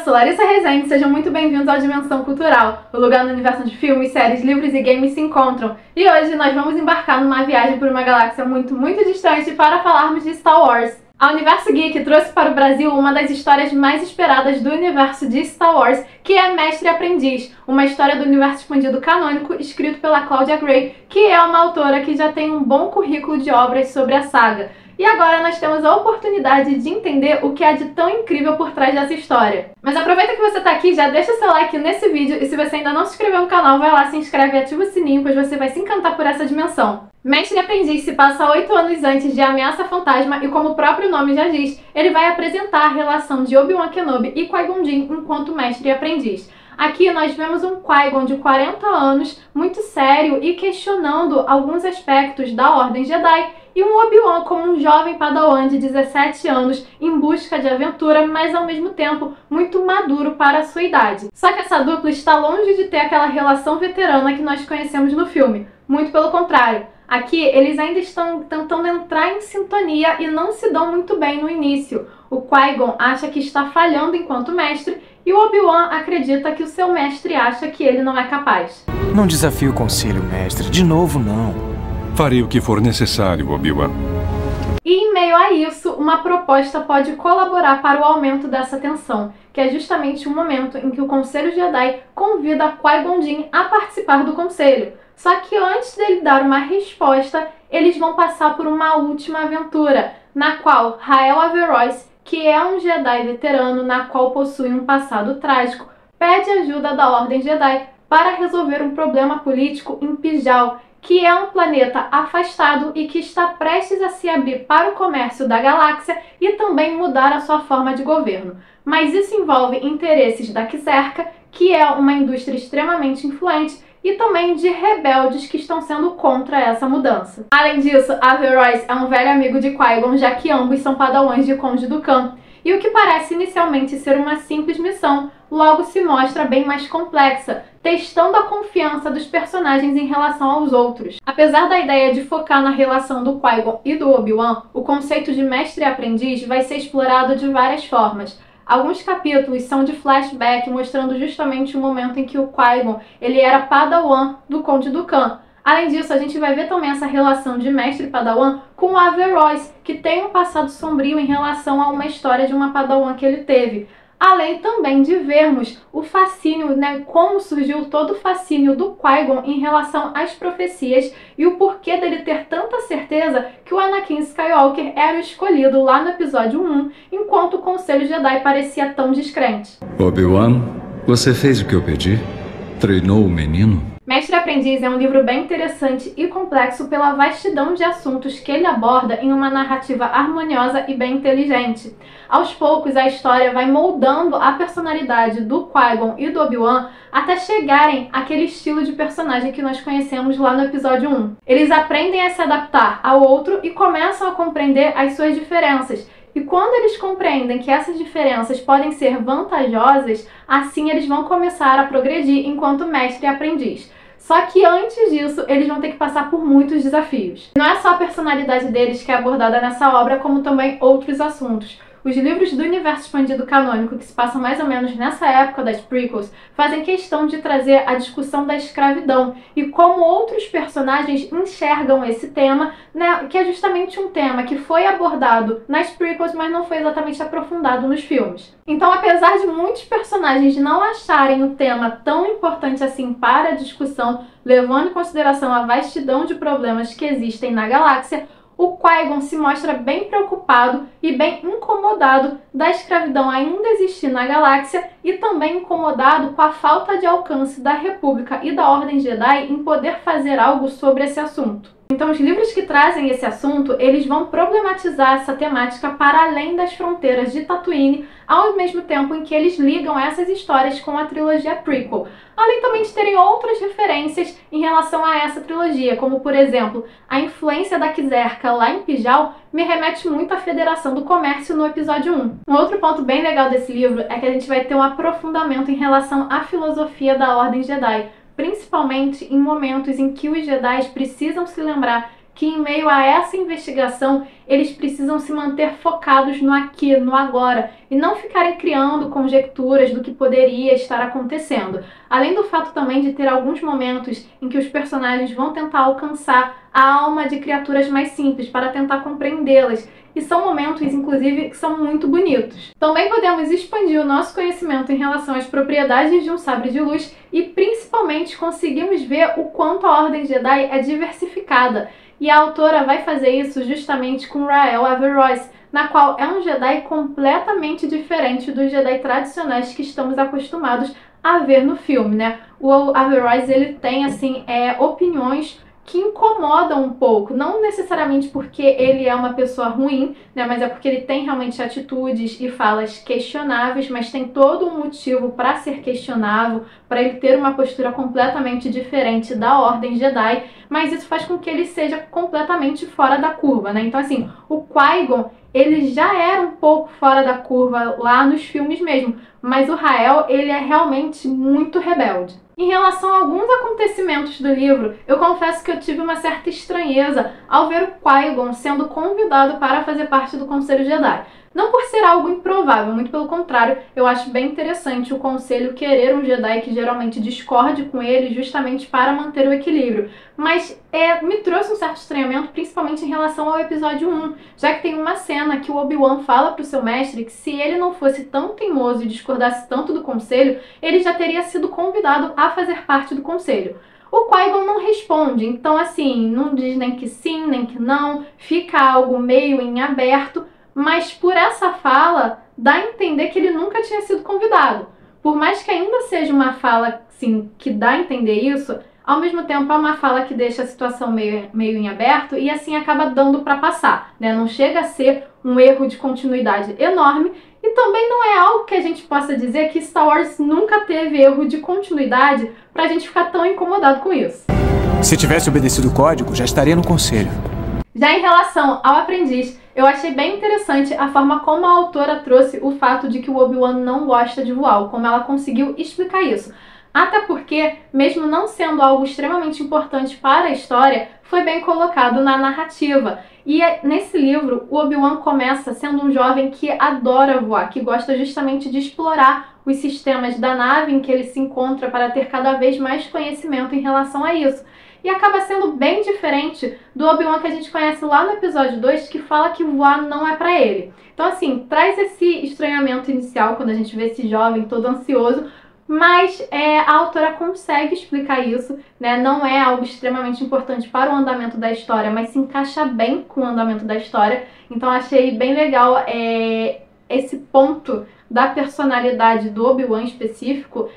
sou Larissa Rezende, sejam muito bem-vindos ao Dimensão Cultural, o lugar no universo de filmes, séries, livros e games se encontram. E hoje nós vamos embarcar numa viagem por uma galáxia muito distante para falarmos de Star Wars. A Universo Geek trouxe para o Brasil uma das histórias mais esperadas do universo de Star Wars, que é Mestre e Aprendiz, uma história do universo expandido canônico escrito pela Claudia Gray, que é uma autora que já tem um bom currículo de obras sobre a saga. E agora nós temos a oportunidade de entender o que há de tão incrível por trás dessa história. Mas aproveita que você está aqui, já deixa o seu like nesse vídeo e se você ainda não se inscreveu no canal, vai lá, se inscreve e ativa o sininho, pois você vai se encantar por essa dimensão. Mestre e Aprendiz se passa 8 anos antes de Ameaça Fantasma e, como o próprio nome já diz, ele vai apresentar a relação de Obi-Wan Kenobi e Qui-Gon Jinn enquanto Mestre e Aprendiz. Aqui nós vemos um Qui-Gon de 40 anos, muito sério e questionando alguns aspectos da Ordem Jedi, e um Obi-Wan como um jovem padawan de 17 anos em busca de aventura, mas ao mesmo tempo muito maduro para a sua idade. Só que essa dupla está longe de ter aquela relação veterana que nós conhecemos no filme, muito pelo contrário. Aqui eles ainda estão tentando entrar em sintonia e não se dão muito bem no início. O Qui-Gon acha que está falhando enquanto mestre e o Obi-Wan acredita que o seu mestre acha que ele não é capaz. Não desafie o conselho, mestre. De novo, não. Farei o que for necessário, Obi-Wan. E em meio a isso, uma proposta pode colaborar para o aumento dessa tensão, que é justamente o momento em que o Conselho Jedi convida Qui-Gon Jinn a participar do Conselho. Só que antes dele dar uma resposta, eles vão passar por uma última aventura, na qual Rael Averroes, que é um Jedi veterano na qual possui um passado trágico, pede ajuda da Ordem Jedi para resolver um problema político em Pijal, que é um planeta afastado e que está prestes a se abrir para o comércio da galáxia e também mudar a sua forma de governo. Mas isso envolve interesses da Czerka, que é uma indústria extremamente influente, e também de rebeldes que estão sendo contra essa mudança. Além disso, Averroes é um velho amigo de Qui-Gon, já que ambos são padawans de Conde Dooku. E o que parece inicialmente ser uma simples missão, logo se mostra bem mais complexa, testando a confiança dos personagens em relação aos outros. Apesar da ideia de focar na relação do Qui-Gon e do Obi-Wan, o conceito de mestre e aprendiz vai ser explorado de várias formas. Alguns capítulos são de flashback, mostrando justamente o momento em que o Qui-Gon ele era padawan do Conde Dooku. Além disso, a gente vai ver também essa relação de mestre e padawan com o Averroes, que tem um passado sombrio em relação a uma história de uma padawan que ele teve. Além também de vermos o fascínio, como surgiu todo o fascínio do Qui-Gon em relação às profecias e o porquê dele ter tanta certeza que o Anakin Skywalker era o escolhido lá no episódio 1, enquanto o Conselho Jedi parecia tão descrente. Obi-Wan, você fez o que eu pedi? Treinou o menino? Mestre e Aprendiz é um livro bem interessante e complexo pela vastidão de assuntos que ele aborda em uma narrativa harmoniosa e bem inteligente. Aos poucos, a história vai moldando a personalidade do Qui-Gon e do Obi-Wan até chegarem àquele estilo de personagem que nós conhecemos lá no episódio 1. Eles aprendem a se adaptar ao outro e começam a compreender as suas diferenças. E quando eles compreendem que essas diferenças podem ser vantajosas, assim eles vão começar a progredir enquanto mestre e aprendiz. Só que antes disso, eles vão ter que passar por muitos desafios. Não é só a personalidade deles que é abordada nessa obra, como também outros assuntos. Os livros do universo expandido canônico, que se passam mais ou menos nessa época das prequels, fazem questão de trazer a discussão da escravidão e como outros personagens enxergam esse tema, que é justamente um tema que foi abordado nas prequels, mas não foi exatamente aprofundado nos filmes. Então, apesar de muitos personagens não acharem o tema tão importante assim para a discussão, levando em consideração a vastidão de problemas que existem na galáxia, o Qui-Gon se mostra bem preocupado e bem incomodado da escravidão ainda existir na galáxia e também incomodado com a falta de alcance da República e da Ordem Jedi em poder fazer algo sobre esse assunto. Então, os livros que trazem esse assunto, eles vão problematizar essa temática para além das fronteiras de Tatooine, ao mesmo tempo em que eles ligam essas histórias com a trilogia prequel, além também de terem outras referências em relação a essa trilogia, como, por exemplo, a influência da Czerka lá em Pijal me remete muito à Federação do Comércio no episódio 1. Um outro ponto bem legal desse livro é que a gente vai ter um aprofundamento em relação à filosofia da Ordem Jedi, principalmente em momentos em que os Jedi precisam se lembrar que em meio a essa investigação eles precisam se manter focados no aqui, no agora, e não ficarem criando conjecturas do que poderia estar acontecendo. Além do fato também de ter alguns momentos em que os personagens vão tentar alcançar a alma de criaturas mais simples para tentar compreendê-las. E são momentos, inclusive, que são muito bonitos. Também podemos expandir o nosso conhecimento em relação às propriedades de um sabre de luz e, principalmente, conseguimos ver o quanto a Ordem Jedi é diversificada. E a autora vai fazer isso justamente com Rael Averroes, na qual é um Jedi completamente diferente dos Jedi tradicionais que estamos acostumados a ver no filme, né? O Averroes, ele tem, assim, opiniões que incomodam um pouco, não necessariamente porque ele é uma pessoa ruim, né, mas é porque ele tem realmente atitudes e falas questionáveis, mas tem todo um motivo para ser questionável, para ele ter uma postura completamente diferente da Ordem Jedi, mas isso faz com que ele seja completamente fora da curva, né? Então, assim, o Qui-Gon, ele já era um pouco fora da curva lá nos filmes mesmo, mas o Rael, ele é realmente muito rebelde. Em relação a alguns acontecimentos do livro, eu confesso que eu tive uma certa estranheza ao ver o Qui-Gon sendo convidado para fazer parte do Conselho Jedi. Não por ser algo improvável, muito pelo contrário, eu acho bem interessante o Conselho querer um Jedi que geralmente discorde com ele justamente para manter o equilíbrio. Mas me trouxe um certo estranhamento, principalmente em relação ao episódio 1, já que tem uma cena que o Obi-Wan fala para o seu mestre que se ele não fosse tão teimoso e discordasse tanto do Conselho, ele já teria sido convidado a fazer parte do Conselho. O Qui-Gon não responde, então assim, não diz nem que sim, nem que não, fica algo meio em aberto, mas por essa fala dá a entender que ele nunca tinha sido convidado. Por mais que ainda seja uma fala, sim, que dá a entender isso, ao mesmo tempo é uma fala que deixa a situação meio em aberto e assim acaba dando para passar, né? Não chega a ser um erro de continuidade enorme e também não é algo que a gente possa dizer que Star Wars nunca teve erro de continuidade pra gente ficar tão incomodado com isso. Se tivesse obedecido o código, já estaria no conselho. Já em relação ao aprendiz, eu achei bem interessante a forma como a autora trouxe o fato de que o Obi-Wan não gosta de voar, como ela conseguiu explicar isso. Até porque, mesmo não sendo algo extremamente importante para a história, foi bem colocado na narrativa. E nesse livro, o Obi-Wan começa sendo um jovem que adora voar, que gosta justamente de explorar os sistemas da nave em que ele se encontra para ter cada vez mais conhecimento em relação a isso. E acaba sendo bem diferente do Obi-Wan que a gente conhece lá no episódio 2, que fala que voar não é pra ele. Então, assim, traz esse estranhamento inicial quando a gente vê esse jovem todo ansioso, mas a autora consegue explicar isso, né? Não é algo extremamente importante para o andamento da história, mas se encaixa bem com o andamento da história. Então achei bem legal esse ponto da personalidade do Obi-Wan específico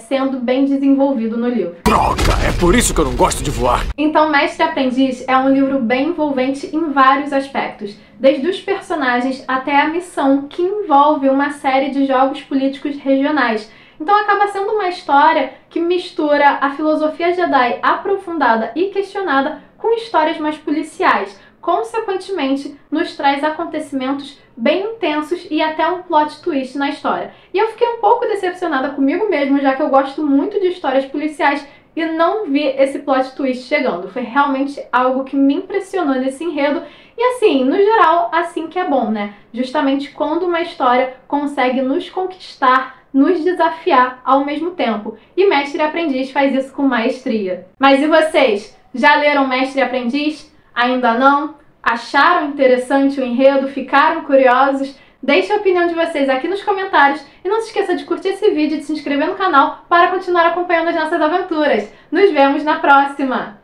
sendo bem desenvolvido no livro. Droga! É por isso que eu não gosto de voar! Então, Mestre e Aprendiz é um livro bem envolvente em vários aspectos, desde os personagens até a missão, que envolve uma série de jogos políticos regionais. Então acaba sendo uma história que mistura a filosofia Jedi aprofundada e questionada com histórias mais policiais. Consequentemente, nos traz acontecimentos bem intensos e até um plot twist na história. E eu fiquei um pouco decepcionada comigo mesma, já que eu gosto muito de histórias policiais e não vi esse plot twist chegando. Foi realmente algo que me impressionou nesse enredo. E assim, no geral, assim que é bom, né? Justamente quando uma história consegue nos conquistar, nos desafiar ao mesmo tempo. E Mestre e Aprendiz faz isso com maestria. Mas e vocês? Já leram Mestre e Aprendiz? Ainda não? Acharam interessante o enredo? Ficaram curiosos? Deixe a opinião de vocês aqui nos comentários e não se esqueça de curtir esse vídeo e de se inscrever no canal para continuar acompanhando as nossas aventuras. Nos vemos na próxima!